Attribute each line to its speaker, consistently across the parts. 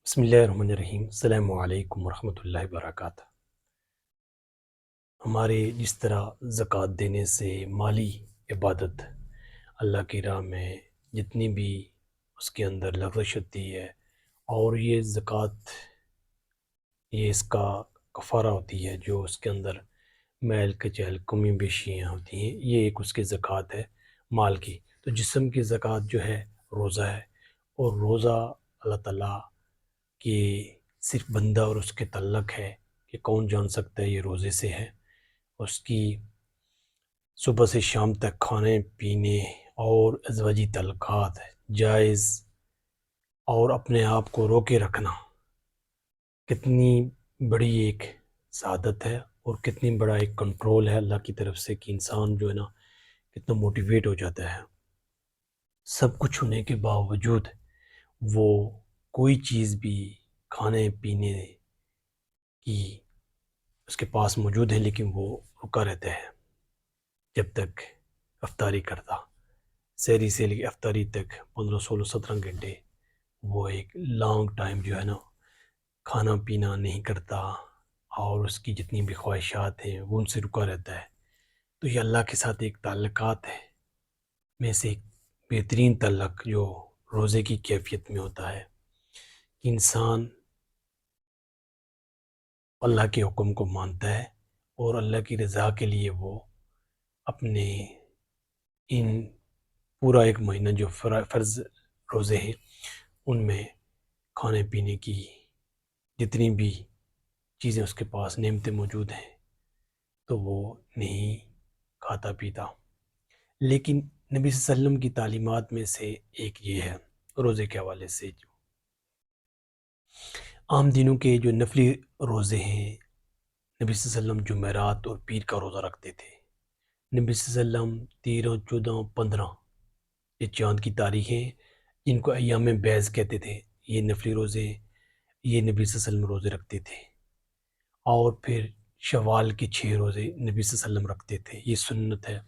Speaker 1: بسم اللہ الرحمن الرحیم۔ السلام علیکم ورحمۃ اللہ وبرکاتہ۔ ہمارے جس طرح زکوٰۃ دینے سے مالی عبادت اللہ کی راہ میں جتنی بھی اس کے اندر لغزش ہوتی ہے، اور یہ زکوٰۃ یہ اس کا کفارہ ہوتی ہے جو اس کے اندر میل کچیل کمی بیشیاں ہوتی ہیں، یہ ایک اس کی زکوٰۃ ہے مال کی۔ تو جسم کی زکوٰۃ جو ہے روزہ ہے، اور روزہ اللہ تعالیٰ کہ صرف بندہ اور اس کے تعلق ہے کہ کون جان سکتا ہے یہ روزے سے ہے۔ اس کی صبح سے شام تک کھانے پینے اور ازواجی تعلقات جائز اور اپنے آپ کو روکے رکھنا کتنی بڑی ایک سعادت ہے، اور کتنی بڑا ایک کنٹرول ہے اللہ کی طرف سے کہ انسان جو ہے نا کتنا موٹیویٹ ہو جاتا ہے۔ سب کچھ ہونے کے باوجود وہ کوئی چیز بھی کھانے پینے کی اس کے پاس موجود ہے، لیکن وہ رکا رہتا ہے جب تک افطاری کرتا۔ سحری سے لے کے افطاری تک 15 16 17 گھنٹے وہ ایک لانگ ٹائم جو ہے نا کھانا پینا نہیں کرتا، اور اس کی جتنی بھی خواہشات ہیں وہ ان سے رکا رہتا ہے۔ تو یہ اللہ کے ساتھ ایک تعلقات ہے میں سے ایک بہترین تعلق جو روزے کی کیفیت میں ہوتا ہے کہ انسان اللہ کے حکم کو مانتا ہے، اور اللہ کی رضا کے لیے وہ اپنے ان پورا ایک مہینہ جو فرض روزے ہیں ان میں کھانے پینے کی جتنی بھی چیزیں اس کے پاس نعمتیں موجود ہیں تو وہ نہیں کھاتا پیتا۔ لیکن نبی صلی اللہ علیہ وسلم کی تعلیمات میں سے ایک یہ ہے روزے کے حوالے سے، جو عام دنوں کے جو نفلی روزے ہیں، نبی صلی اللہ علیہ وسلم جمعرات اور پیر کا روزہ رکھتے تھے۔ نبی صلی اللہ علیہ وسلم 13 14 15 یہ چاند کی تاریخیں جن کو ایام بیض کہتے تھے، یہ نفلی روزے یہ نبی صلی اللہ علیہ وسلم روزے رکھتے تھے۔ اور پھر شوال کے 6 روزے نبی صلی اللہ علیہ وسلم رکھتے تھے۔ یہ سنت ہے،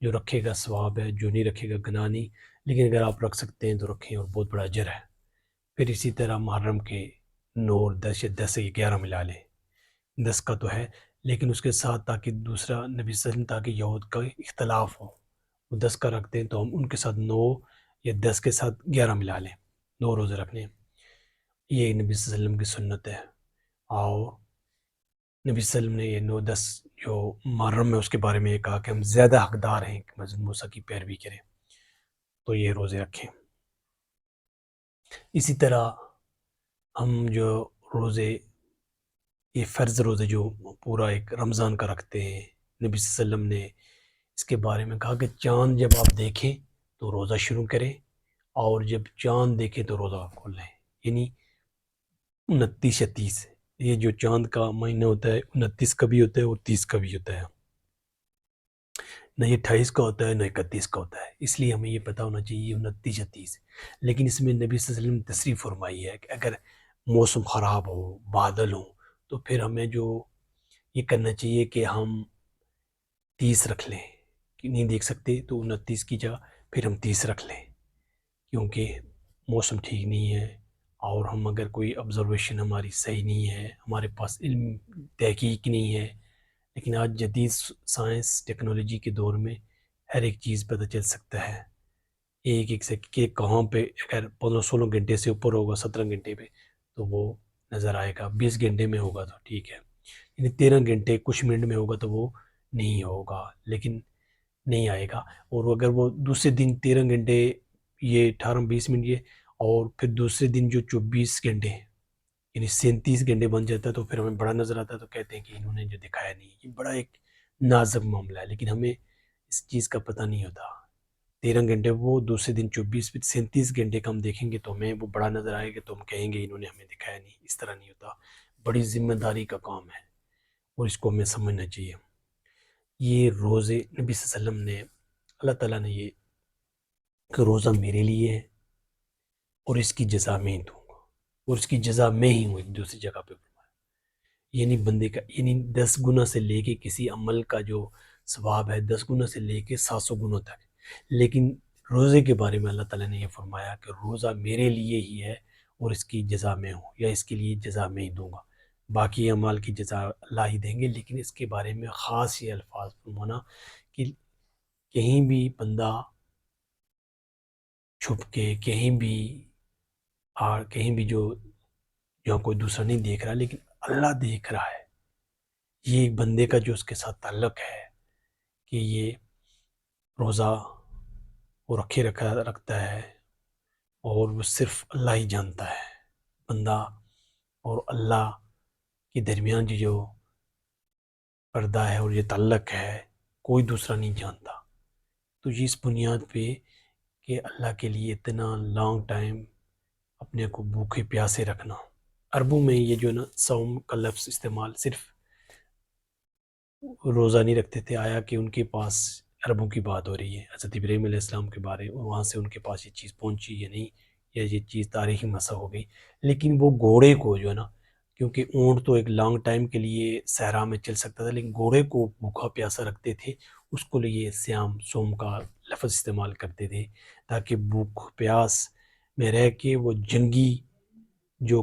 Speaker 1: جو رکھے گا ثواب ہے، جو نہیں رکھے گا گناہ نہیں، لیکن اگر آپ رکھ سکتے ہیں تو رکھیں، اور بہت بڑا اجر ہے۔ پھر اسی طرح محرم کے 9 اور 10 یا 10 سے 11 ملا لیں، 10 کا تو ہے، لیکن اس کے ساتھ تاکہ دوسرا نبی صلی اللہ علیہ وسلم تاکہ یہود کا اختلاف ہو، وہ 10 کا رکھتے ہیں تو ہم ان کے ساتھ 9 یا 10 کے ساتھ 11 ملا لیں، 9 روزے رکھنے۔ یہ نبی صلی اللہ علیہ وسلم کی سنت ہے، اور نبی صلی اللہ علیہ وسلم نے یہ 9 10 جو محرم میں اس کے بارے میں یہ کہا کہ ہم زیادہ حقدار ہیں کہ حضرت موسیٰ کی پیروی کریں، تو یہ روزے رکھیں۔ اسی طرح ہم جو روزے یہ فرض روزے جو پورا ایک رمضان کا رکھتے ہیں، نبی صلی اللہ علیہ وسلم نے اس کے بارے میں کہا کہ چاند جب آپ دیکھیں تو روزہ شروع کریں، اور جب چاند دیکھیں تو روزہ کھولیں، یعنی 29 یا 30 یہ جو چاند کا مہینہ ہوتا ہے 29 کا بھی ہوتا ہے اور 30 کا بھی ہوتا ہے، نہ یہ 28 کا ہوتا ہے نہ 31 کا ہوتا ہے۔ اس لیے ہمیں یہ پتہ ہونا چاہیے 29 یا 30۔ لیکن اس میں نبی صلی اللہ علیہ وسلم نے تصریح فرمائی ہے کہ اگر موسم خراب ہو، بادل ہو، تو پھر ہمیں جو یہ کرنا چاہیے کہ ہم 30 رکھ لیں، کہ نہیں دیکھ سکتے تو 29 کی جگہ پھر ہم 30 رکھ لیں، کیونکہ موسم ٹھیک نہیں ہے، اور ہم اگر کوئی آبزرویشن ہماری صحیح نہیں ہے، ہمارے پاس علم تحقیق نہیں ہے، لیکن آج جدید سائنس ٹیکنالوجی کے دور میں ہر ایک چیز پتہ چل سکتا ہے، ایک ایک سے کہ کہاں پہ اگر 15 16 گھنٹے سے اوپر ہوگا 17 گھنٹے پہ تو وہ نظر آئے گا، 20 گھنٹے میں ہوگا تو ٹھیک ہے، یعنی 13 گھنٹے کچھ منٹ میں ہوگا تو وہ نہیں ہوگا، لیکن نہیں آئے گا۔ اور اگر وہ دوسرے دن 13 گھنٹے یہ 18 20 منٹ یہ، اور پھر دوسرے دن جو 24 گھنٹے یعنی 37 گھنٹے بن جاتا ہے تو پھر ہمیں بڑا نظر آتا ہے، تو کہتے ہیں کہ انہوں نے جو دکھایا نہیں۔ یہ بڑا ایک نازک معاملہ ہے، لیکن ہمیں اس چیز کا پتہ نہیں ہوتا۔ 13 گھنٹے وہ دوسرے دن 24 پھر 37 گھنٹے کا ہم دیکھیں گے تو ہمیں وہ بڑا نظر آئے گا، تو ہم کہیں گے انہوں نے ہمیں دکھایا نہیں۔ اس طرح نہیں ہوتا، بڑی ذمہ داری کا کام ہے، اور اس کو ہمیں سمجھنا چاہیے۔ یہ روزے نبی صلی اللہ علیہ وسلم نے اللہ تعالیٰ نے یہ کہ روزہ میرے لیے ہے اور اس کی جزا میں ہی دوں گا، اور اس کی جزا میں ہی ہوں، ایک دوسری جگہ پہ فرمایا، یعنی بندے کا یعنی 10 گنا سے لے کے کسی عمل کا جو ثواب ہے 10 گنا سے لے کے 700 گنا تک۔ لیکن روزے کے بارے میں اللہ تعالیٰ نے یہ فرمایا کہ روزہ میرے لیے ہی ہے، اور اس کی جزا میں ہوں، یا اس کے لیے جزا میں ہی دوں گا، باقی اعمال کی جزا اللہ ہی دیں گے۔ لیکن اس کے بارے میں خاص یہ الفاظ فرمانا کہ کہیں بھی بندہ چھپ کے کہیں بھی کہیں بھی جو کوئی دوسرا نہیں دیکھ رہا لیکن اللہ دیکھ رہا ہے، یہ ایک بندے کا جو اس کے ساتھ تعلق ہے کہ یہ روزہ وہ رکھتا ہے، اور وہ صرف اللہ ہی جانتا ہے، بندہ اور اللہ کے درمیان جو پردہ ہے اور یہ تعلق ہے کوئی دوسرا نہیں جانتا۔ تو یہ اس بنیاد پہ کہ اللہ کے لیے اتنا لانگ ٹائم اپنے کو بھوکے پیاسے رکھنا، عربوں میں یہ جو نا صوم کا لفظ استعمال صرف روزہ نہیں رکھتے تھے، آیا کہ ان کے پاس عربوں کی بات ہو رہی ہے، حضرت ابراہیم علیہ السلام کے بارے، وہاں سے ان کے پاس یہ چیز پہنچی یا نہیں، یا یہ چیز تاریخی مسئلہ ہو گئی۔ لیکن وہ گھوڑے کو جو ہے نا، کیونکہ اونٹ تو ایک لانگ ٹائم کے لیے صحرا میں چل سکتا تھا، لیکن گھوڑے کو بھوکا پیاسا رکھتے تھے، اس کو لیے سوم کا لفظ استعمال کرتے تھے، تاکہ بھوک پیاس میں رہ کے وہ جنگی جو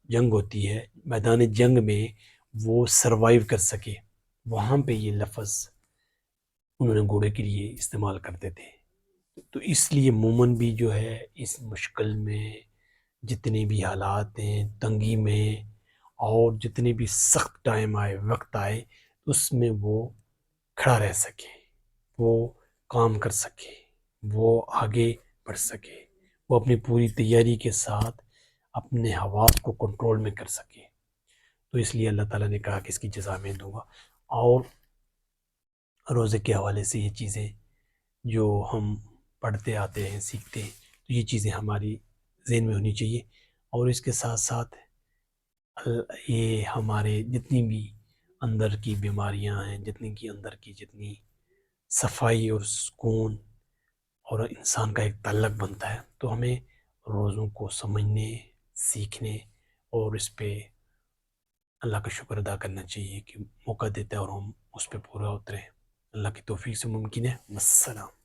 Speaker 1: جنگ ہوتی ہے میدان جنگ میں وہ سروائیو کر سکے، وہاں پہ یہ لفظ انہوں نے گھوڑے کے لیے استعمال کرتے تھے۔ تو اس لیے مومن بھی جو ہے اس مشکل میں جتنے بھی حالات ہیں، تنگی میں، اور جتنے بھی سخت ٹائم آئے، وقت آئے، اس میں وہ کھڑا رہ سکے، وہ کام کر سکے، وہ آگے بڑھ سکے، وہ اپنی پوری تیاری کے ساتھ اپنے حواس کو کنٹرول میں کر سکے۔ تو اس لیے اللہ تعالیٰ نے کہا کہ اس کی جزا میں دوں گا۔ اور روزے کے حوالے سے یہ چیزیں جو ہم پڑھتے آتے ہیں، سیکھتے ہیں، تو یہ چیزیں ہماری ذہن میں ہونی چاہیے، اور اس کے ساتھ ساتھ یہ ہمارے جتنی بھی اندر کی بیماریاں ہیں، جتنی صفائی اور سکون اور انسان کا ایک تعلق بنتا ہے، تو ہمیں روزوں کو سمجھنے، سیکھنے اور اس پہ اللہ کا شکر ادا کرنا چاہیے کہ موقع دیتا ہے اور ہم اس پہ پورا اتریں۔ اللہ کی توفیق سے ممکن ہے۔ السلام۔